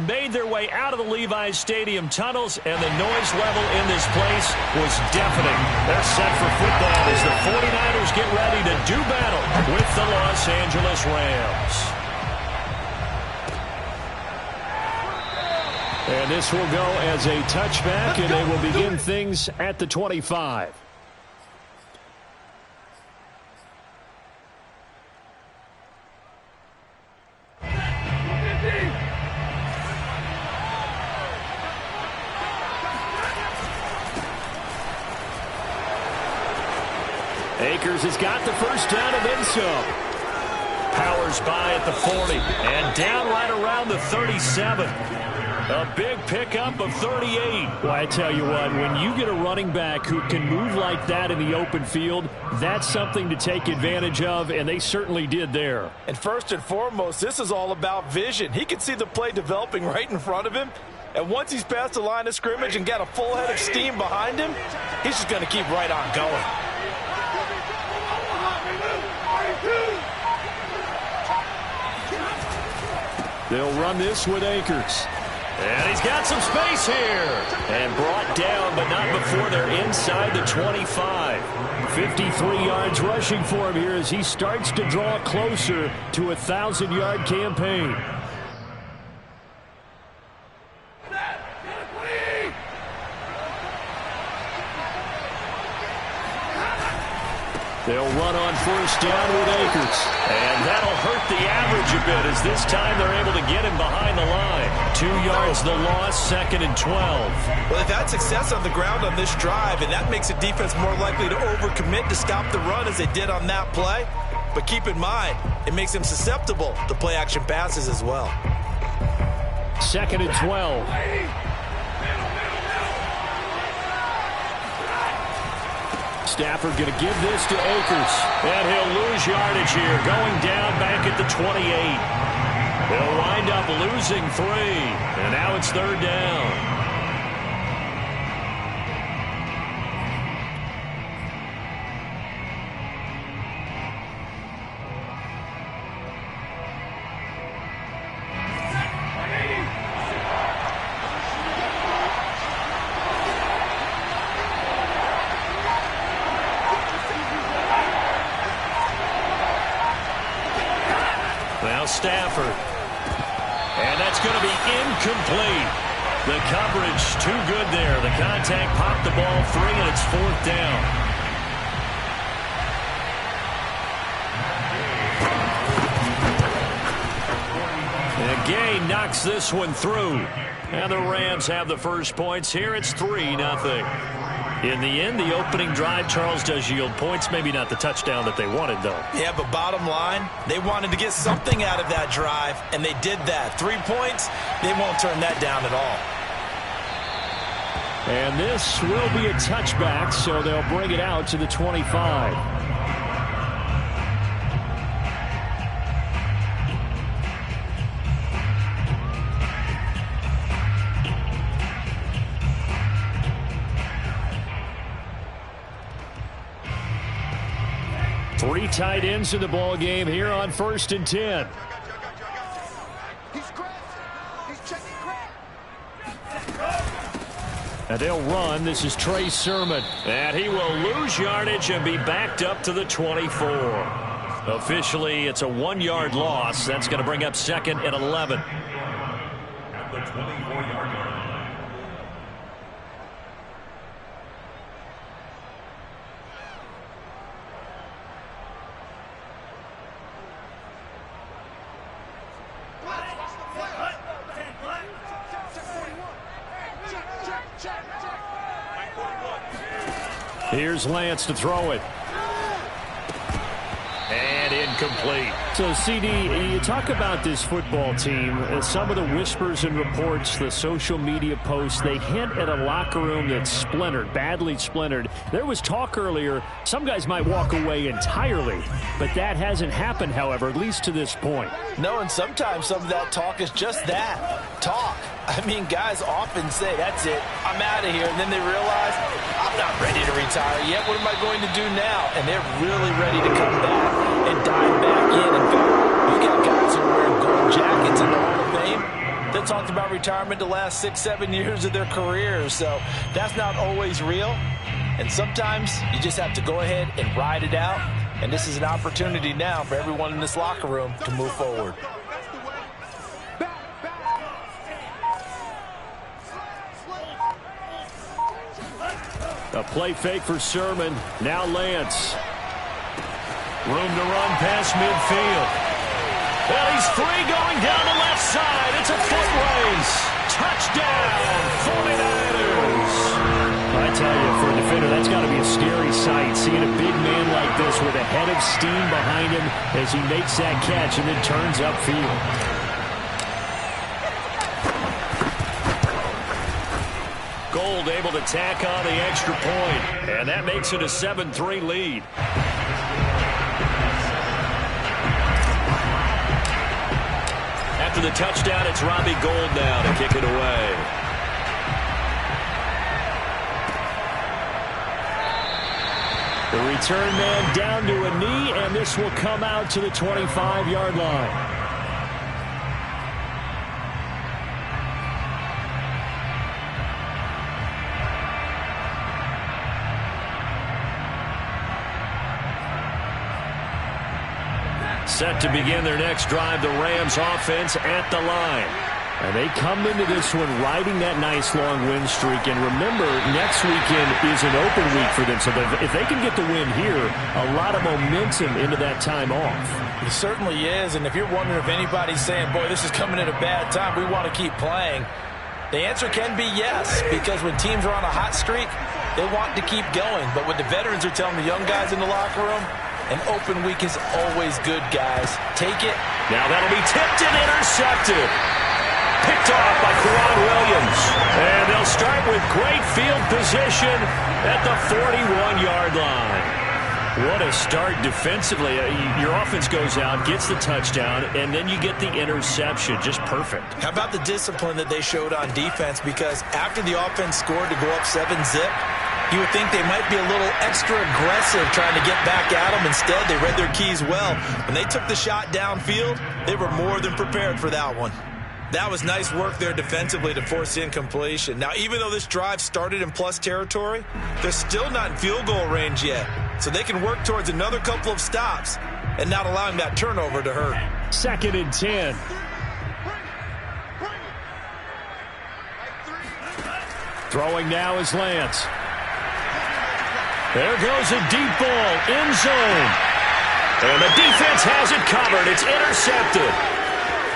Made their way out of the Levi's Stadium tunnels, and the noise level in this place was deafening. They're set for football as the 49ers get ready to do battle with the Los Angeles Rams. And this will go as a touchback, and they will begin things at the 25. Akers has got the first down and then some. Powers by at the 40 and down right around the 37. A big pickup of 38. Well, I tell you what, when you get a running back who can move like that in the open field, that's something to take advantage of, and they certainly did there. And first and foremost, this is all about vision. He can see the play developing right in front of him, and once he's past the line of scrimmage and got a full head of steam behind him, he's just going to keep right on going. They'll run this with Akers. And he's got some space here. And brought down, but not before they're inside the 25. 53 yards rushing for him here as he starts to draw closer to a 1,000-yard campaign. They'll run on first down with Akers. And that'll hurt the average a bit as this time they're able to get him behind the line. 2 yards the loss, 2nd and 12. Well, they've had success on the ground on this drive, and that makes a defense more likely to overcommit to stop the run as they did on that play. But keep in mind, it makes them susceptible to play-action passes as well. 2nd and 12. Stafford going to give this to Akers. And he'll lose yardage here, going down back at the 28. They'll wind up losing 3. And now it's 3rd down. Stafford. And that's going to be incomplete. The coverage too good there. The contact popped the ball free, and it's 4th down. And Gay knocks this one through. And the Rams have the first points here. It's 3-0. In the end, the opening drive, Charles, does yield points. Maybe not the touchdown that they wanted, though. Yeah, but bottom line, they wanted to get something out of that drive, and they did that. 3 points, they won't turn that down at all. And this will be a touchback, so they'll bring it out to the 25. Three tight ends in the ball game here on 1st and 10. And they'll run. This is Trey Sermon. And he will lose yardage and be backed up to the 24. Officially, it's a 1-yard loss. That's going to bring up 2nd and 11. At the 24-yard line. Here's Lance to throw it. And incomplete. So, CD, you talk about this football team. Some of the whispers and reports, the social media posts, they hint at a locker room that's splintered, badly splintered. There was talk earlier, some guys might walk away entirely. But that hasn't happened, however, at least to this point. No, and sometimes some of that talk is just that, talk. I mean, guys often say, that's it, I'm out of here. And then they realize, I'm not ready to retire yet. What am I going to do now? And they're really ready to come back and dive back in. In fact, you got guys who are wearing gold jackets in the Hall of Fame. They talked about retirement the last 6-7 years of their careers, so that's not always real. And sometimes you just have to go ahead and ride it out. And this is an opportunity now for everyone in this locker room to move forward. A play fake for Sermon. Now Lance. Room to run past midfield. Well, he's free going down the left side. It's a foot race. Touchdown, 49ers. I tell you, for a defender, that's got to be a scary sight, seeing a big man like this with a head of steam behind him as he makes that catch and then turns upfield. Gold able to tack on the extra point, and that makes it a 7-3 lead. After the touchdown, it's Robbie Gould now to kick it away. The return man down to a knee, and this will come out to the 25-yard line. Set to begin their next drive, the Rams offense at the line. And they come into this one riding that nice long win streak. And remember, next weekend is an open week for them. So if they can get the win here, a lot of momentum into that time off. It certainly is. And if you're wondering if anybody's saying, boy, this is coming at a bad time, we want to keep playing, the answer can be yes. Because when teams are on a hot streak, they want to keep going. But what the veterans are telling the young guys in the locker room, an open week is always good, guys. Take it. Now that'll be tipped and intercepted. Picked off by Quran Williams. And they'll start with great field position at the 41-yard line. What a start defensively. Your offense goes out, gets the touchdown, and then you get the interception. Just perfect. How about the discipline that they showed on defense? Because after the offense scored to go up 7-zip, you would think they might be a little extra aggressive trying to get back at them. Instead, they read their keys well. When they took the shot downfield, they were more than prepared for that one. That was nice work there defensively to force incompletion. Now, even though this drive started in plus territory, they're still not in field goal range yet. So they can work towards another couple of stops and not allowing that turnover to hurt. 2nd and 10. Throwing now is Lance. There goes a deep ball, end zone. And the defense has it covered. It's intercepted.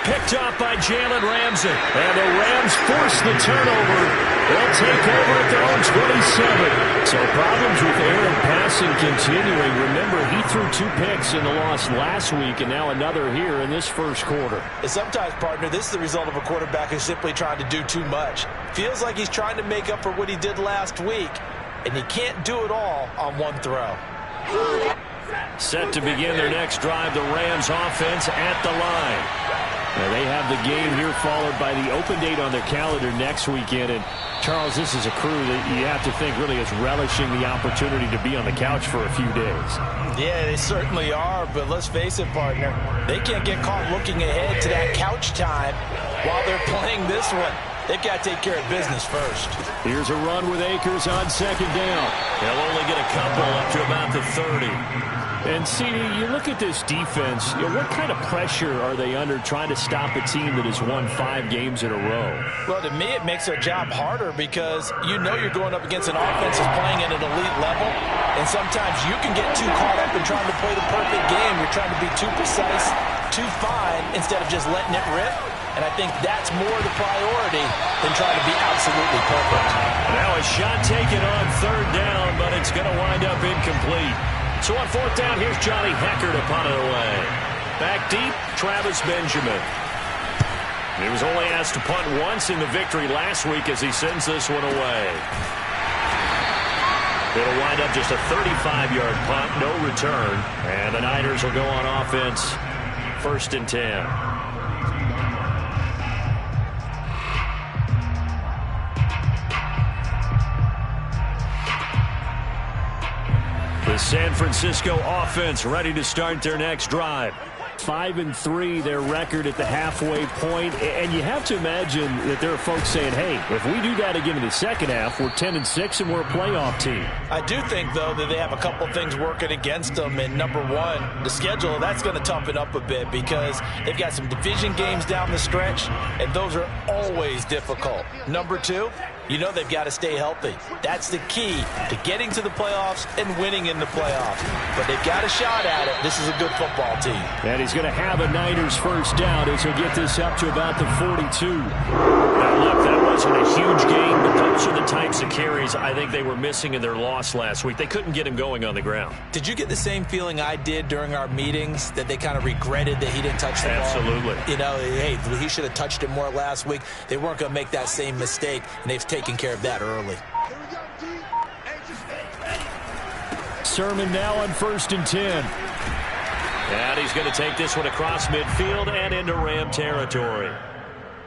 Picked off by Jalen Ramsey. And the Rams force the turnover. They'll take over at their own 27. So problems with air and passing continuing. Remember, he threw 2 picks in the loss last week, and now another here in this first quarter. And sometimes, partner, this is the result of a quarterback who's simply trying to do too much. Feels like he's trying to make up for what he did last week. And he can't do it all on one throw. Set to begin their next drive, the Rams offense at the line. Now they have the game here followed by the open date on their calendar next weekend. And, Charles, this is a crew that you have to think really is relishing the opportunity to be on the couch for a few days. Yeah, they certainly are. But let's face it, partner, they can't get caught looking ahead to that couch time while they're playing this one. They've got to take care of business first. Here's a run with Akers on 2nd down. They'll only get a couple up to about the 30. And, CD, you look at this defense, what kind of pressure are they under trying to stop a team that has won 5 games in a row? Well, to me, it makes their job harder because you know you're going up against an offense that's playing at an elite level, and sometimes you can get too caught up in trying to play the perfect game. You're trying to be too precise, too fine, instead of just letting it rip. And I think that's more the priority than trying to be absolutely perfect. Now a shot taken on 3rd down, but it's going to wind up incomplete. So on 4th down, here's Johnny Hecker to punt it away. Back deep, Travis Benjamin. He was only asked to punt once in the victory last week as he sends this one away. It'll wind up just a 35-yard punt, no return. And the Niners will go on offense, 1st and 10. The San Francisco offense ready to start their next drive. 5-3, their record at the halfway point. And you have to imagine that there are folks saying, hey, if we do that again in the second half, we're 10-6 and we're a playoff team. I do think, though, that they have a couple things working against them. And number one, the schedule, that's going to toughen up a bit because they've got some division games down the stretch, and those are always difficult. Number two, you know they've got to stay healthy. That's the key to getting to the playoffs and winning in the playoffs. But they've got a shot at it. This is a good football team. And he's going to have a Niners first down as he'll get this up to about the 42. Now, look, that wasn't a huge game, but those are the types of carries I think they were missing in their loss last week. They couldn't get him going on the ground. Did you get the same feeling I did during our meetings, that they kind of regretted that he didn't touch the ball? Absolutely. You know, hey, he should have touched it more last week. They weren't going to make that same mistake, and they've taken care of that early. Sermon now on 1st and 10. And he's going to take this one across midfield and into Ram territory.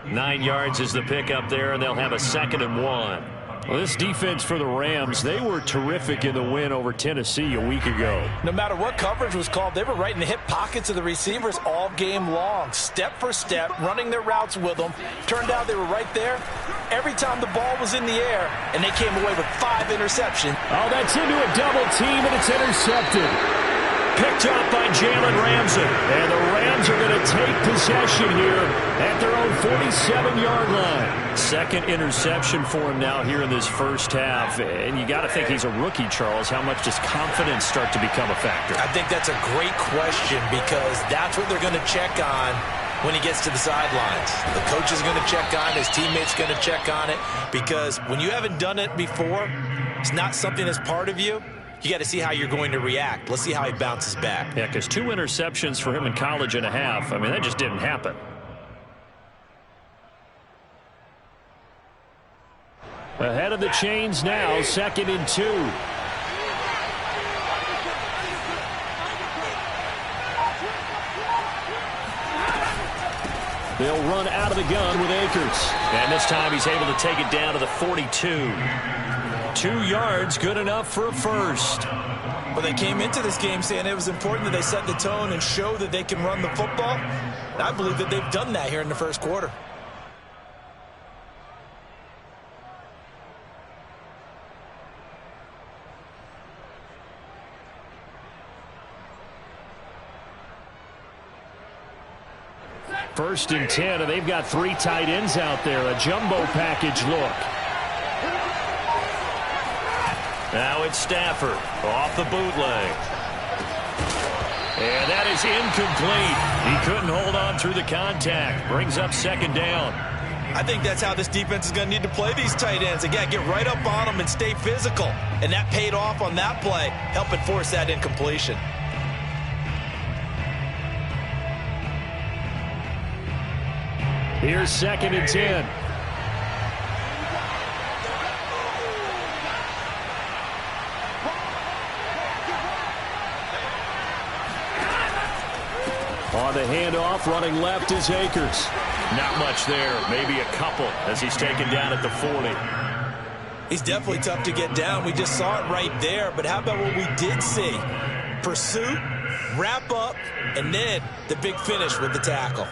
9 yards is the pickup there, and they'll have a 2nd and 1. Well, this defense for the Rams, they were terrific in the win over Tennessee a week ago. No matter what coverage was called, they were right in the hip pockets of the receivers all game long, step for step, running their routes with them. Turned out they were right there every time the ball was in the air, and they came away with 5 interceptions. Oh, that's into a double team, and it's intercepted. Picked up by Jalen Ramsey. And the Rams are going to take possession here at their own 47-yard line. 2nd interception for him now here in this first half. And you got to think he's a rookie, Charles. How much does confidence start to become a factor? I think that's a great question because that's what they're going to check on when he gets to the sidelines. The coach is going to check on it. His teammates going to check on it because when you haven't done it before, it's not something that's part of you. You got to see how you're going to react. Let's see how he bounces back. Yeah, because 2 interceptions for him in college and a half. I mean, that just didn't happen. Ahead of the chains now, 2nd and 2. They'll run out of the gun with Akers. And this time he's able to take it down to the 42. 2 yards, good enough for a first. Well, they came into this game saying it was important that they set the tone and show that they can run the football. And I believe that they've done that here in the first quarter. First and 10, and they've got 3 tight ends out there. A jumbo package look. Now it's Stafford off the bootleg. And that is incomplete. He couldn't hold on through the contact. Brings up 2nd down. I think that's how this defense is going to need to play these tight ends. Again, get right up on them and stay physical. And that paid off on that play, helping force that incompletion. Here's 2nd and 10. On the handoff, running left is Akers. Not much there, maybe a couple as he's taken down at the 40. He's definitely tough to get down. We just saw it right there. But how about what we did see? Pursuit, wrap up, and then the big finish with the tackle.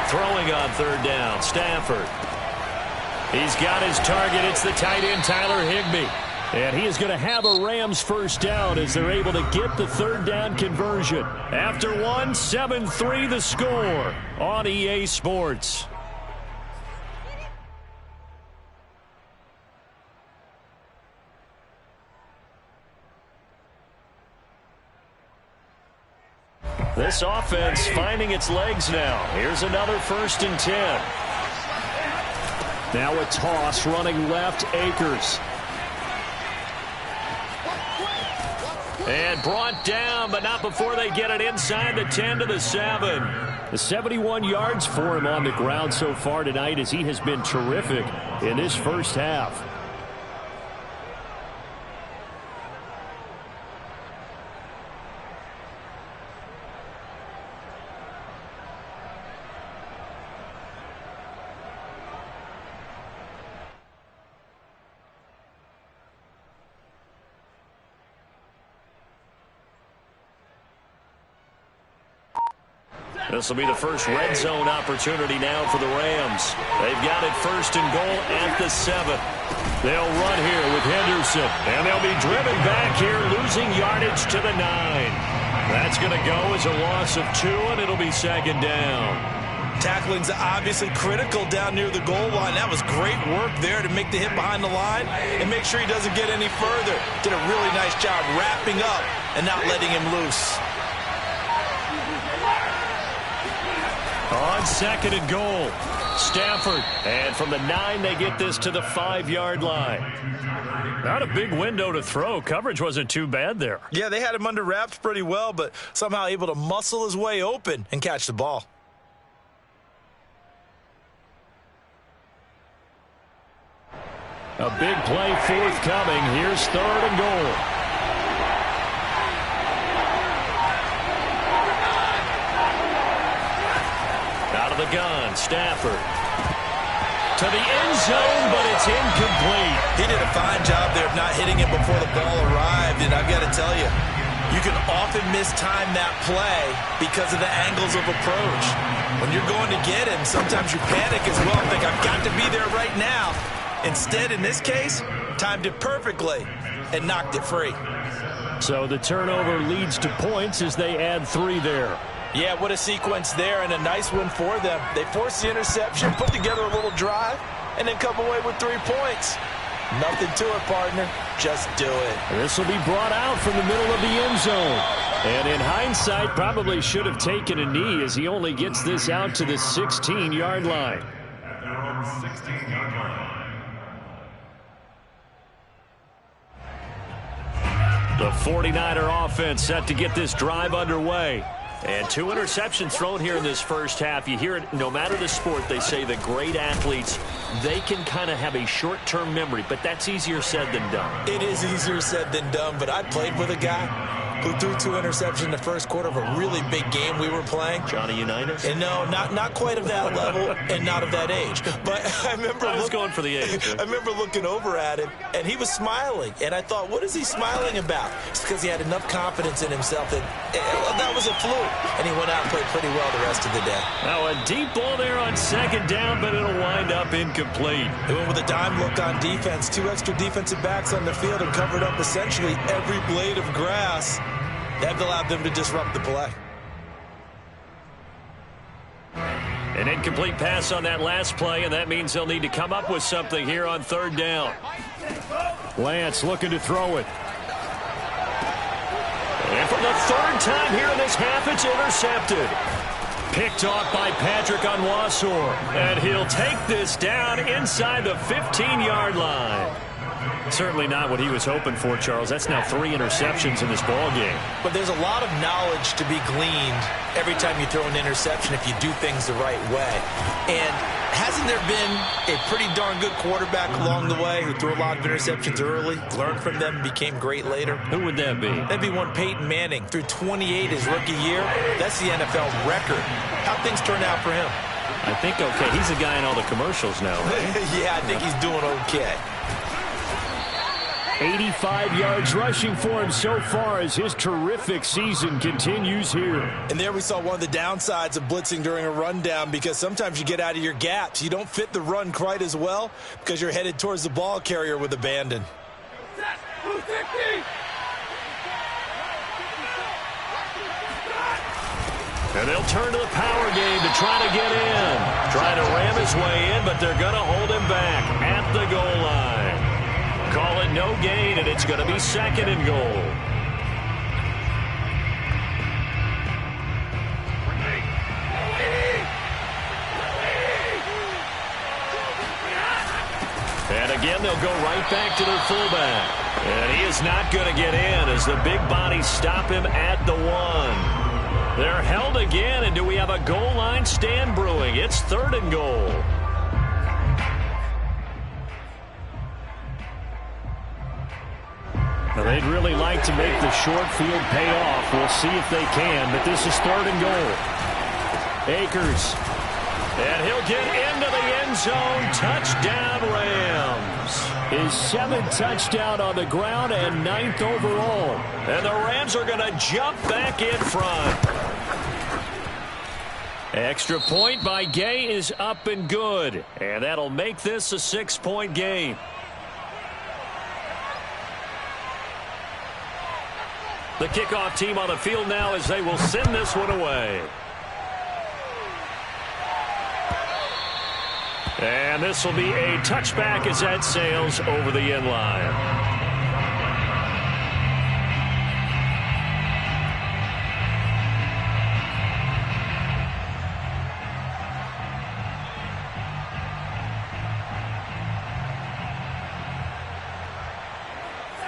Throwing on 3rd down, Stafford. He's got his target. It's the tight end, Tyler Higbee. And he is going to have a Rams first down as they're able to get the 3rd down conversion. After 1, 7-3 the score on EA Sports. This offense finding its legs now. Here's another 1st and 10. Now a toss running left, Akers. And brought down, but not before they get it inside the 10 to the 7. The 71 yards for him on the ground so far tonight as he has been terrific in this first half. This will be the first red zone opportunity now for the Rams. They've got it 1st and goal at the 7. They'll run here with Henderson, and they'll be driven back here, losing yardage to the 9. That's going to go as a loss of 2, and it'll be 2nd down. Tackling's obviously critical down near the goal line. That was great work there to make the hit behind the line and make sure he doesn't get any further. Did a really nice job wrapping up and not letting him loose. On 2nd and goal, Stafford. And from the 9, they get this to the 5-yard line. Not a big window to throw. Coverage wasn't too bad there. Yeah, they had him under wraps pretty well, but somehow able to muscle his way open and catch the ball. A big play forthcoming. Here's 3rd and goal. Out of the gun, Stafford. To the end zone, but it's incomplete. He did a fine job there of not hitting it before the ball arrived, and I've got to tell you, you can often mistime that play because of the angles of approach. When you're going to get him, sometimes you panic as well, think, I've got to be there right now. Instead, in this case, timed it perfectly and knocked it free. So the turnover leads to points as they add 3 there. Yeah, what a sequence there, and a nice one for them. They forced the interception, put together a little drive, and then come away with 3 points. Nothing to it, partner. Just do it. This will be brought out from the middle of the end zone. And in hindsight, probably should have taken a knee as he only gets this out to the 16-yard line. The 49er offense set to get this drive underway. And 2 interceptions thrown here in this first half. You hear it, no matter the sport, they say the great athletes, they can kind of have a short-term memory, but that's easier said than done. It is easier said than done, but I played with a guy who threw 2 interceptions in the first quarter of a really big game we were playing. Johnny Unitas? And no, not quite of that level and not of that age. But I remember I was going for the age. I remember looking over at him, and he was smiling. And I thought, what is he smiling about? It's because he had enough confidence in himself that that was a fluke. And he went out and played pretty well the rest of the day. Now a deep ball there on 2nd down, but it'll wind up incomplete. He went with a dime look on defense. 2 extra defensive backs on the field and covered up essentially every blade of grass. That allowed them to disrupt the play. An incomplete pass on that last play, and that means they'll need to come up with something here on 3rd down. Lance looking to throw it. And for the 3rd time here in this half, it's intercepted. Picked off by Patrick Onwuasor. And he'll take this down inside the 15-yard line. Certainly not what he was hoping for, Charles. That's now 3 interceptions in this ball game. But there's a lot of knowledge to be gleaned every time you throw an interception if you do things the right way. And hasn't there been a pretty darn good quarterback along the way who threw a lot of interceptions early, learned from them, and became great later? Who would that be? That'd be one Peyton Manning. Threw 28 his rookie year. That's the NFL record. How'd things turn out for him? I think okay. He's a guy in all the commercials now, right? Yeah, I think he's doing okay. 85 yards rushing for him so far as his terrific season continues here. And there we saw one of the downsides of blitzing during a rundown, because sometimes you get out of your gaps. You don't fit the run quite as well because you're headed towards the ball carrier with abandon. And they'll turn to the power game to try to get in. Trying to ram his way in, but they're going to hold him back at the goal line. Call it no gain, and it's going to be 2nd and goal. And again, they'll go right back to their fullback. And he is not going to get in as the big bodies stop him at the 1. They're held again, and do we have a goal line stand brewing? It's 3rd and goal. Now, they'd really like to make the short field pay off. We'll see if they can, but this is 3rd and goal. Akers. And he'll get into the end zone. Touchdown, Rams. His 7th touchdown on the ground and 9th overall. And the Rams are going to jump back in front. Extra point by Gay is up and good. And that'll make this a 6-point game. The kickoff team on the field now as they will send this one away. And this will be a touchback as that sails over the end line.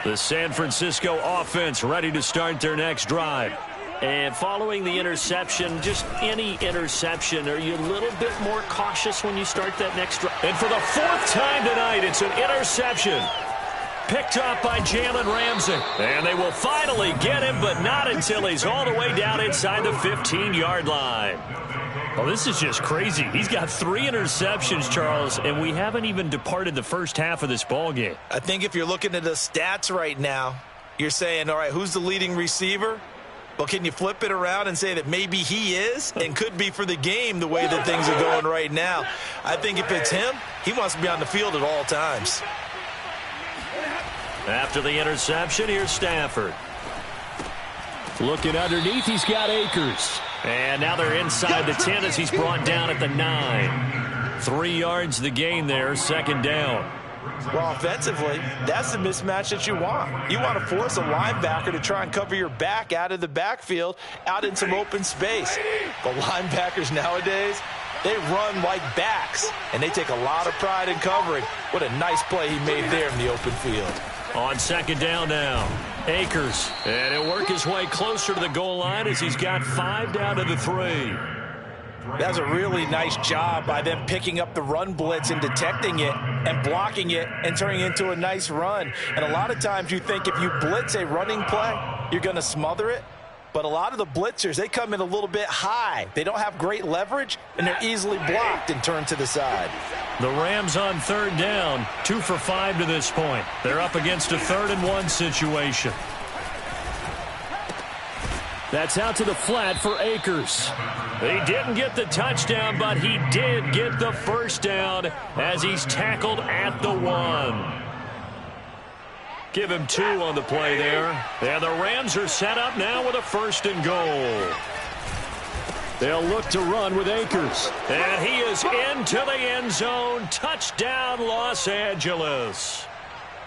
The San Francisco offense ready to start their next drive. And following the interception, just any interception, are you a little bit more cautious when you start that next drive? And for the 4th time tonight, it's an interception. Picked up by Jalen Ramsey. And they will finally get him, but not until he's all the way down inside the 15-yard line. Well, this is just crazy. He's got 3 interceptions, Charles, and we haven't even departed the first half of this ballgame. I think if you're looking at the stats right now, you're saying, all right, who's the leading receiver? Well, can you flip it around and say that maybe he is and could be for the game the way that things are going right now? I think if it's him, he wants to be on the field at all times. After the interception, here's Stafford. Looking underneath, he's got Akers. And now they're inside the 10 as he's brought down at the 9. 3 yards the gain there, 2nd down. Well, offensively, that's the mismatch that you want. You want to force a linebacker to try and cover your back out of the backfield, out in some open space. But linebackers nowadays, they run like backs, and they take a lot of pride in covering. What a nice play he made there in the open field. On 2nd down now, Akers. And he'll work his way closer to the goal line as he's got 5 down to the 3. That's a really nice job by them picking up the run blitz and detecting it and blocking it and turning it into a nice run. And a lot of times you think if you blitz a running play, you're going to smother it. But a lot of the blitzers, they come in a little bit high. They don't have great leverage, and they're easily blocked and turned to the side. The Rams on 3rd down, 2 for 5 to this point. They're up against a 3rd and 1 situation. That's out to the flat for Akers. He didn't get the touchdown, but he did get the 1st down as he's tackled at the 1. Give him 2 on the play there. And the Rams are set up now with a 1st and goal. They'll look to run with Akers. And he is into the end zone. Touchdown, Los Angeles.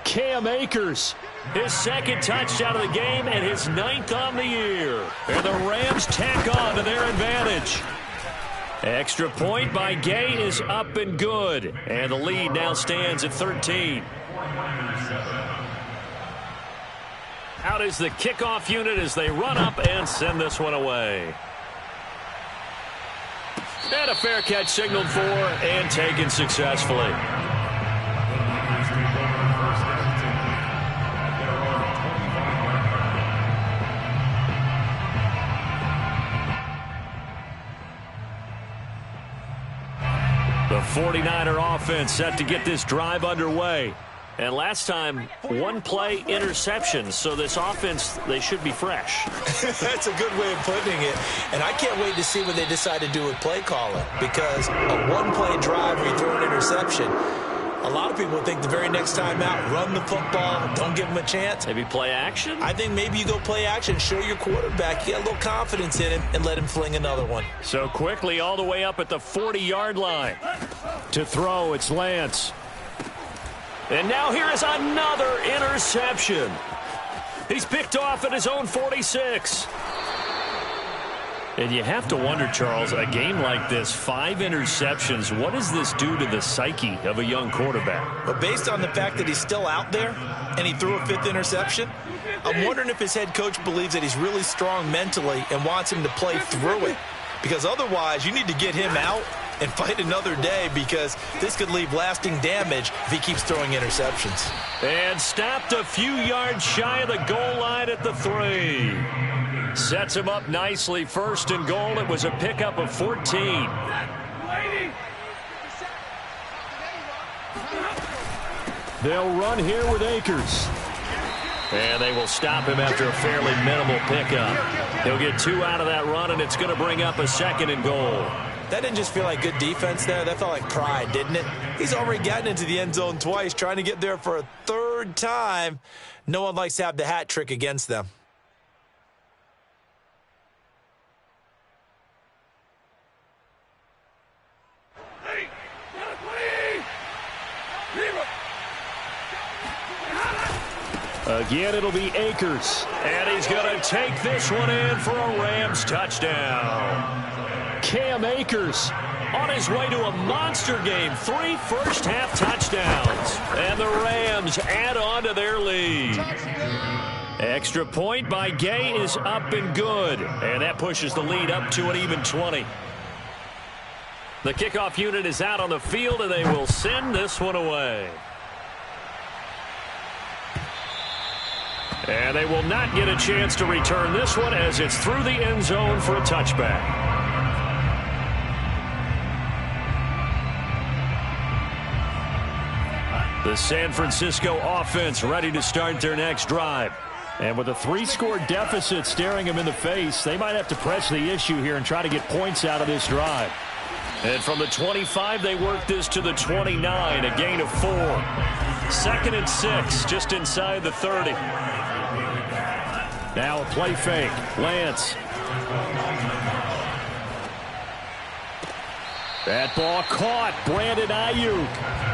Cam Akers, his 2nd touchdown of the game and his 9th on the year. And the Rams tack on to their advantage. Extra point by Gay is up and good. And the lead now stands at 13. Out is the kickoff unit as they run up and send this one away. And a fair catch signaled for and taken successfully. The 49er offense set to get this drive underway. And last time, 1 play interception, so this offense, they should be fresh. That's a good way of putting it. And I can't wait to see what they decide to do with play calling, because a 1-play drive where you throw an interception, a lot of people think the very next time out, run the football, don't give them a chance. Maybe play action? I think maybe you go play action, show your quarterback, you got a little confidence in him, and let him fling another one. So quickly all the way up at the 40-yard line. To throw, it's Lance. And now here is another interception. He's picked off at his own 46. And you have to wonder, Charles, a game like this, 5 interceptions, what does this do to the psyche of a young quarterback? But based on the fact that he's still out there and he threw a 5th interception, I'm wondering if his head coach believes that he's really strong mentally and wants him to play through it. Because otherwise, you need to get him out and fight another day, because this could leave lasting damage if he keeps throwing interceptions. And stopped a few yards shy of the goal line at the 3. Sets him up nicely. 1st and goal. It was a pickup of 14. They'll run here with Akers. And they will stop him after a fairly minimal pickup. He'll get 2 out of that run, and it's going to bring up a 2nd and goal. That didn't just feel like good defense there. That felt like pride, didn't it? He's already gotten into the end zone twice, trying to get there for a third time. No one likes to have the hat trick against them. Again, it'll be Akers. And he's going to take this one in for a Rams touchdown. Cam Akers on his way to a monster game. 3 first-half touchdowns. And the Rams add on to their lead. Touchdown. Extra point by Gay is up and good. And that pushes the lead up to an even 20. The kickoff unit is out on the field, and they will send this one away. And they will not get a chance to return this one as it's through the end zone for a touchback. The San Francisco offense ready to start their next drive. And with a 3-score deficit staring them in the face, they might have to press the issue here and try to get points out of this drive. And from the 25, they work this to the 29, a gain of 4. 2nd and 6, just inside the 30. Now a play fake. Lance. That ball caught. Brandon Ayuk.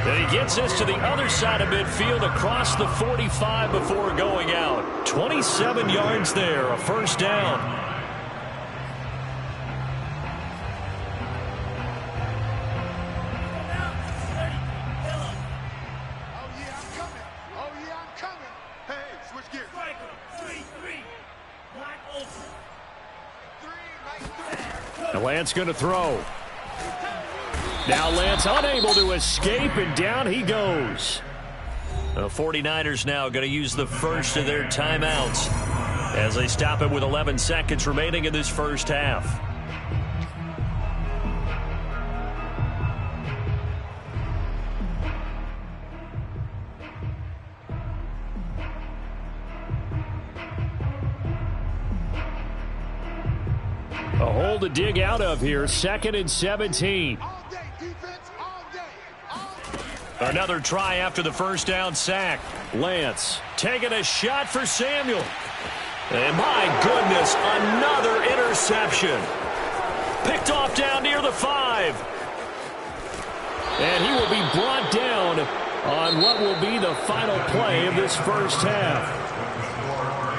And he gets this to the other side of midfield across the 45 before going out. 27 yards there, a first down. Lance going to throw. Now Lance unable to escape, and down he goes. The 49ers now going to use the first of their timeouts as they stop it with 11 seconds remaining in this first half. A hole to dig out of here. 2nd and 17. Another try after the first down sack. Lance taking a shot for Samuel. And my goodness, another interception. Picked off down near the 5. And he will be brought down on what will be the final play of this first half.